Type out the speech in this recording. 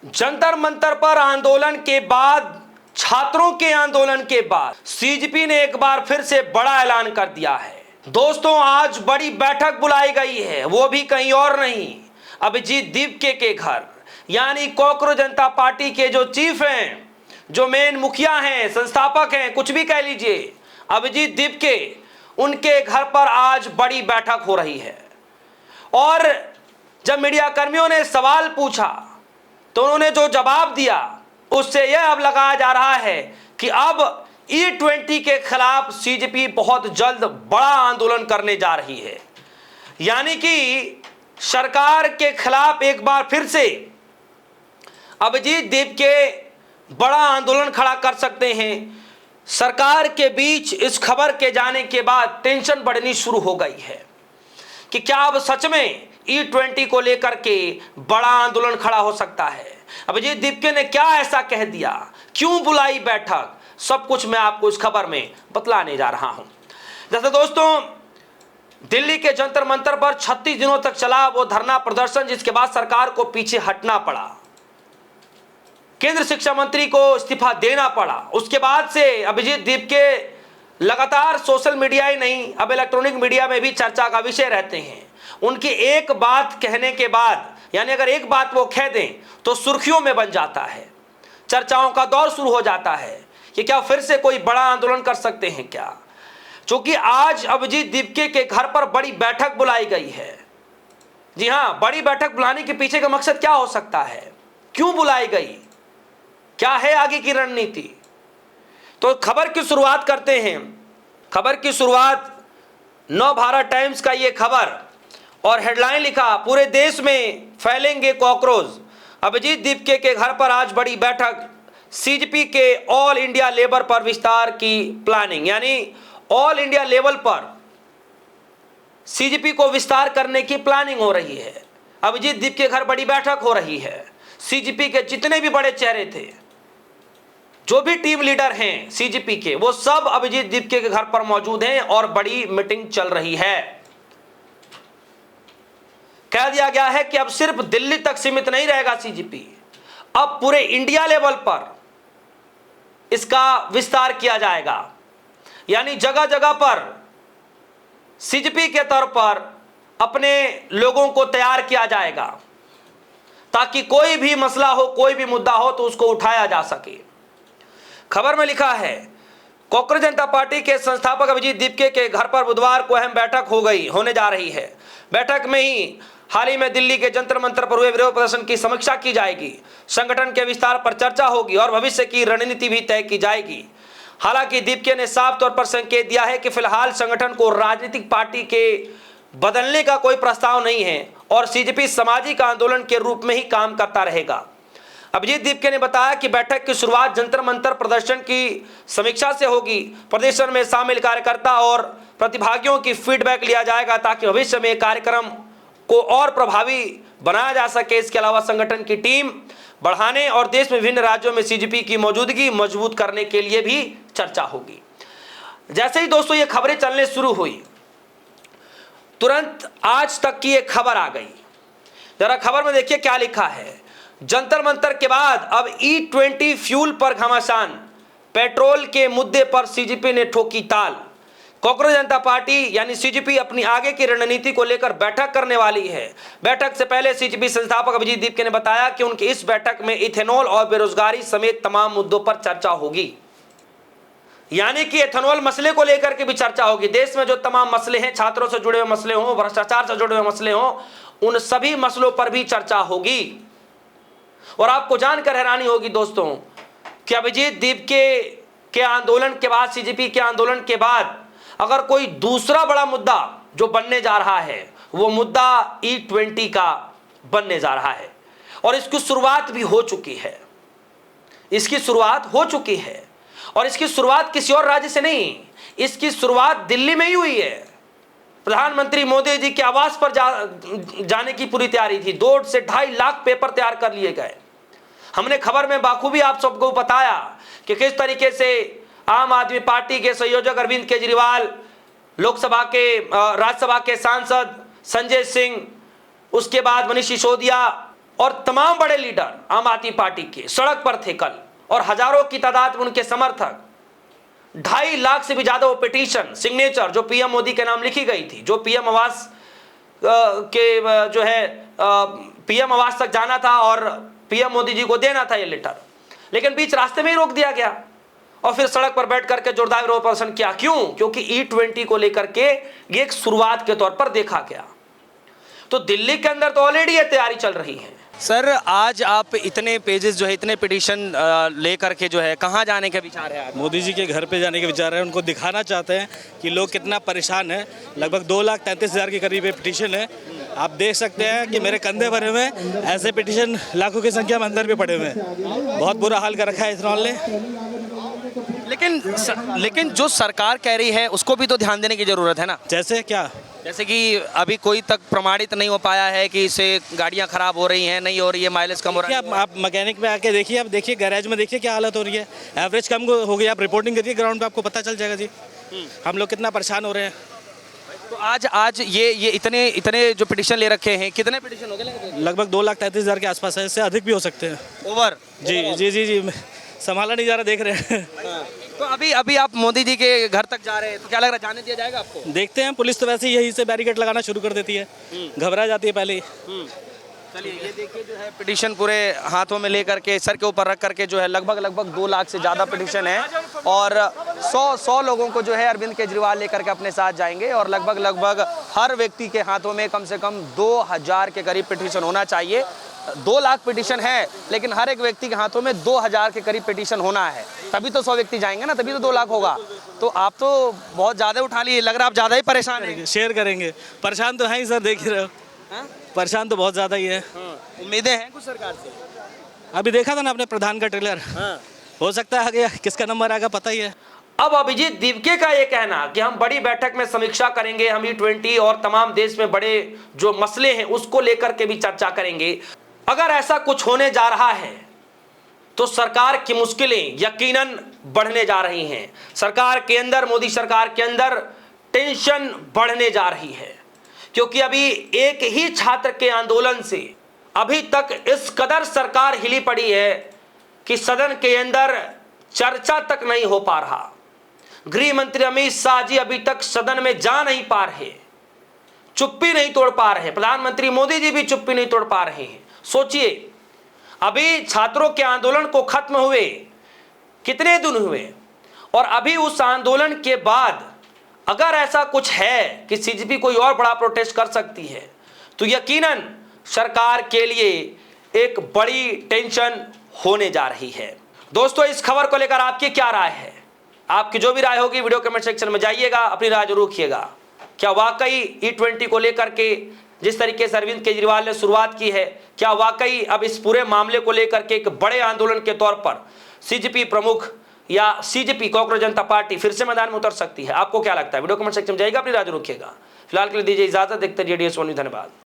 जंतर मंतर पर आंदोलन के बाद, छात्रों के आंदोलन के बाद सीजेपी ने एक बार फिर से बड़ा ऐलान कर दिया है। दोस्तों, आज बड़ी बैठक बुलाई गई है, वो भी कहीं और नहीं, अभिजीत दीपके के घर, यानी कॉकरोच जनता पार्टी के जो चीफ हैं, जो मेन मुखिया हैं, संस्थापक हैं, कुछ भी कह लीजिए, अभिजीत दीपके, उनके घर पर आज बड़ी बैठक हो रही है। और जब मीडिया कर्मियों ने सवाल पूछा तो उन्होंने जो जवाब दिया उससे यह अब लगाया जा रहा है कि अब E20 के खिलाफ सीजेपी बहुत जल्द बड़ा आंदोलन करने जा रही है, यानी कि सरकार के खिलाफ एक बार फिर से अभिजीत दीपके बड़ा आंदोलन खड़ा कर सकते हैं। सरकार के बीच इस खबर के जाने के बाद टेंशन बढ़नी शुरू हो गई है कि क्या अब सच में E20 को लेकर के बड़ा आंदोलन खड़ा हो सकता है। अभिजीत दीपके ने क्या ऐसा कह दिया, क्यों बुलाई बैठक, सब कुछ मैं आपको इस खबर में बतलाने जा रहा हूं। जैसे दोस्तों, दिल्ली के जंतर मंतर पर 36 दिनों तक चला वो धरना प्रदर्शन, जिसके बाद सरकार को पीछे हटना पड़ा, केंद्र शिक्षा मंत्री को इस्तीफा देना पड़ा। उसके बाद से अभिजीत दीपके लगातार सोशल मीडिया ही नहीं, अब इलेक्ट्रॉनिक मीडिया में भी चर्चा का विषय रहते हैं। उनकी एक बात कहने के बाद, यानी अगर एक बात वो कह दें तो सुर्खियों में बन जाता है, चर्चाओं का दौर शुरू हो जाता है कि क्या फिर से कोई बड़ा आंदोलन कर सकते हैं क्या। क्योंकि आज अभिजीत दीपके के घर पर बड़ी बैठक बुलाई गई है। जी हां, बड़ी बैठक बुलाने के पीछे का मकसद क्या हो सकता है, क्यों बुलाई गई, क्या है आगे की रणनीति। तो खबर की शुरुआत करते हैं। खबर की शुरुआत नवभारत टाइम्स का ये खबर, और हेडलाइन लिखा, पूरे देश में फैलेंगे कॉकरोच, अभिजीत दीपके के घर पर आज बड़ी बैठक, सीजेपी के ऑल इंडिया लेवल पर विस्तार की प्लानिंग, यानी ऑल इंडिया लेवल पर सीजेपी को विस्तार करने की प्लानिंग हो रही है। अभिजीत दीपके के घर बड़ी बैठक हो रही है। सीजेपी के जितने भी बड़े चेहरे थे, जो भी टीम लीडर हैं सीजेपी के, वो सब अभिजीत दीपके के घर पर मौजूद हैं और बड़ी मीटिंग चल रही है। कह दिया गया है कि अब सिर्फ दिल्ली तक सीमित नहीं रहेगा सीजेपी, अब पूरे इंडिया लेवल पर इसका विस्तार किया जाएगा, यानी जगह जगह पर सीजेपी के तौर पर अपने लोगों को तैयार किया जाएगा, ताकि कोई भी मसला हो, कोई भी मुद्दा हो तो उसको उठाया जा सके। खबर में लिखा है, कॉकरोच जनता पार्टी के संस्थापक अभिजीत दीपके के घर पर बुधवार को अहम बैठक होने जा रही है। बैठक में ही हाल ही में दिल्ली के जंतर मंतर पर हुए विरोध प्रदर्शन की समीक्षा की जाएगी, संगठन के विस्तार पर चर्चा होगी और भविष्य की रणनीति भी तय की जाएगी। हालांकि दीपके ने साफ तौर पर संकेत दिया है कि फिलहाल संगठन को राजनीतिक पार्टी के बदलने का कोई प्रस्ताव नहीं है और सीजेपी सामाजिक आंदोलन के रूप में ही काम करता रहेगा। अभिजीत दीपके ने बताया कि बैठक की शुरुआत जंतर मंतर प्रदर्शन की समीक्षा से होगी। प्रदर्शन में शामिल कार्यकर्ता और प्रतिभागियों की फीडबैक लिया जाएगा, ताकि भविष्य में कार्यक्रम को और प्रभावी बनाया जा सके। इसके अलावा संगठन की टीम बढ़ाने और देश में विभिन्न राज्यों में सीजेपी की मौजूदगी मजबूत करने के लिए भी चर्चा होगी। जैसे ही दोस्तों ये खबरें चलने शुरू हुई, तुरंत आज तक की एक खबर आ गई। जरा खबर में देखिए क्या लिखा है। जंतर मंतर के बाद अब E20 फ्यूल पर घमासान, पेट्रोल के मुद्दे पर सीजेपी ने ठोकी ताल। कॉकरोच जनता पार्टी यानी सीजेपी अपनी आगे की रणनीति को लेकर बैठक करने वाली है। बैठक से पहले सीजेपी संस्थापक अभिजीत दीपके ने बताया कि उनकी इस बैठक में इथेनॉल और बेरोजगारी समेत तमाम मुद्दों पर चर्चा होगी, यानी कि एथेनॉल मसले को लेकर के भी चर्चा होगी। देश में जो तमाम मसले हैं, छात्रों से जुड़े हुए मसले हों, भ्रष्टाचार से जुड़े हुए मसले हों, उन सभी मसलों पर भी चर्चा होगी। और आपको जानकर हैरानी होगी दोस्तों कि अभिजीत दीपके के आंदोलन के बाद, सीजेपी के आंदोलन के बाद अगर कोई दूसरा बड़ा मुद्दा जो बनने जा रहा है, वो मुद्दा E20 का बनने जा रहा है। और इसकी शुरुआत भी हो चुकी है, इसकी शुरुआत हो चुकी है। और इसकी शुरुआत किसी और राज्य से नहीं, इसकी शुरुआत दिल्ली में ही हुई है। प्रधानमंत्री मोदी जी के आवास पर जाने की पूरी तैयारी थी। 2 से 2.5 लाख पेपर तैयार कर लिए गए। हमने खबर में बाखूबी आप सबको बताया कि किस तरीके से आम आदमी पार्टी के संयोजक अरविंद केजरीवाल, राज्यसभा के सांसद संजय सिंह, उसके बाद मनीष सिसोदिया, और तमाम बड़े लीडर आम आदमी पार्टी के सड़क पर थे कल, और हजारों की तादाद में उनके समर्थक, 2.5 लाख से भी ज्यादा वो पिटीशन सिग्नेचर जो पीएम मोदी के नाम लिखी गई थी, जो पीएम आवास के जो है पीएम आवास तक जाना था और पीएम मोदी जी को देना था ये लेटर, लेकिन बीच रास्ते में ही रोक दिया गया और फिर सड़क पर बैठ करके जोरदार विरोध प्रदर्शन किया। क्यों? क्योंकि E20 को लेकर के ये एक शुरुआत के तौर पर देखा गया। तो दिल्ली के अंदर तो ऑलरेडी ये तैयारी चल रही है। सर, आज आप इतने पेजेस जो है, इतने पिटीशन लेकर के जो है, कहाँ जाने का विचार है आज? मोदी जी के घर पे जाने के विचार है। उनको दिखाना चाहते हैं कि लोग कितना परेशान है। लगभग 2,33,000 के करीब पिटीशन है। आप देख सकते हैं कि मेरे कंधे भरे हुए हैं। ऐसे पिटीशन लाखों की संख्या में अंदर भी पड़े हुए हैं। बहुत बुरा हाल कर रखा है इथनॉल ने। लेकिन जो सरकार कह रही है उसको भी तो ध्यान देने की जरूरत है ना। जैसे क्या? जैसे कि अभी कोई तक प्रमाणित नहीं हो पाया है कि इससे गाड़ियां खराब हो रही हैं, नहीं हो रही है, माइलेज कम हो रहा है। आप मैकेनिक में आके देखिए, आप देखिए गैरेज में देखिए क्या हालत हो रही है। एवरेज कम हो गई। आप रिपोर्टिंग करिए ग्राउंड पे, आपको पता चल जाएगा जी हम लोग कितना परेशान हो रहे हैं। तो आज ये इतने जो पिटीशन ले रखे हैं, कितने पिटीशन हो गए? लगभग 2,33,000 के आसपास है। इससे अधिक भी हो सकते हैं। ओवर? जी, संभाला नहीं जा रहा, देख रहे हैं। तो अभी आप मोदी जी के घर तक जा रहे हैं, तो क्या लग रहा है, जाने दिया जाएगा आपको? देखते हैं। पुलिस तो वैसे ही यही से बैरिकेड लगाना शुरू कर देती है, घबरा जाती है पहले ही। चलिए, ये देखिए जो है पिटीशन पूरे हाथों में लेकर के सर के ऊपर रख करके जो है लगभग 2 लाख से ज़्यादा पिटीशन है, और 100 लोगों को जो है अरविंद केजरीवाल लेकर के अपने साथ जाएंगे, और लगभग हर व्यक्ति के हाथों में कम से कम 2,000 के करीब पिटीशन होना चाहिए। 2 लाख पिटीशन है, लेकिन हर एक व्यक्ति के हाथों में 2,000 के करीब पिटीशन होना है, तभी तो 100 व्यक्ति जाएंगे ना, तभी तो 2 लाख होगा। तो आप तो बहुत ज़्यादा उठा लिए, लग रहा है आप ज़्यादा ही परेशान हैं। शेयर करेंगे। परेशान तो हैं ही सर, देख ही रहे हो। परेशान तो बहुत ज़्यादा ही है। उम्मीदें हैं कुछ सरकार से? अभी देखा था ना अपने प्रधान का ट्रेलर। हो सकता है आगे किसका नंबर आएगा पता ही है। अब अभिजीत दिवके का ये कहना कि हम बड़ी बैठक में समीक्षा करेंगे, हम E20 और तमाम देश में बड़े जो मसले हैं उसको लेकर के भी चर्चा करेंगे, अगर ऐसा कुछ होने जा रहा है तो सरकार की मुश्किलें यकीनन बढ़ने जा रही हैं। सरकार के अंदर, मोदी सरकार के अंदर टेंशन बढ़ने जा रही है, क्योंकि अभी एक ही छात्र के आंदोलन से अभी तक इस कदर सरकार हिली पड़ी है कि सदन के अंदर चर्चा तक नहीं हो पा रहा। गृह मंत्री अमित शाह जी अभी तक सदन में जा नहीं पा रहे, चुप्पी नहीं तोड़ पा रहे। प्रधानमंत्री मोदी जी भी चुप्पी नहीं तोड़ पा रहे हैं। सोचिए, अभी छात्रों के आंदोलन को खत्म हुए कितने दिन हुए, और अभी उस आंदोलन के बाद अगर ऐसा कुछ है कि सीजेपी कोई और बड़ा प्रोटेस्ट कर सकती है, तो यकीनन सरकार के लिए एक बड़ी टेंशन होने जा रही है। दोस्तों, इस खबर को लेकर आपकी क्या राय है? आपकी जो भी राय होगी वीडियो कमेंट सेक्शन में जाइएगा, अपनी राय जरूर रखिएगा। क्या वाकई E20 को लेकर के जिस तरीके से अरविंद केजरीवाल ने शुरुआत की है, क्या वाकई अब इस पूरे मामले को लेकर के एक बड़े आंदोलन के तौर पर सीजेपी प्रमुख या सीजेपी कॉकरोच जनता पार्टी फिर से मैदान में उतर सकती है? आपको क्या लगता है? वीडियो कमेंट सेक्शन में जाइएगा, अपनी राय जरूर रखिएगा। फिलहाल के लिए दीजिए इजाजत। देखते रहिए DS1 न्यूज़। धन्यवाद।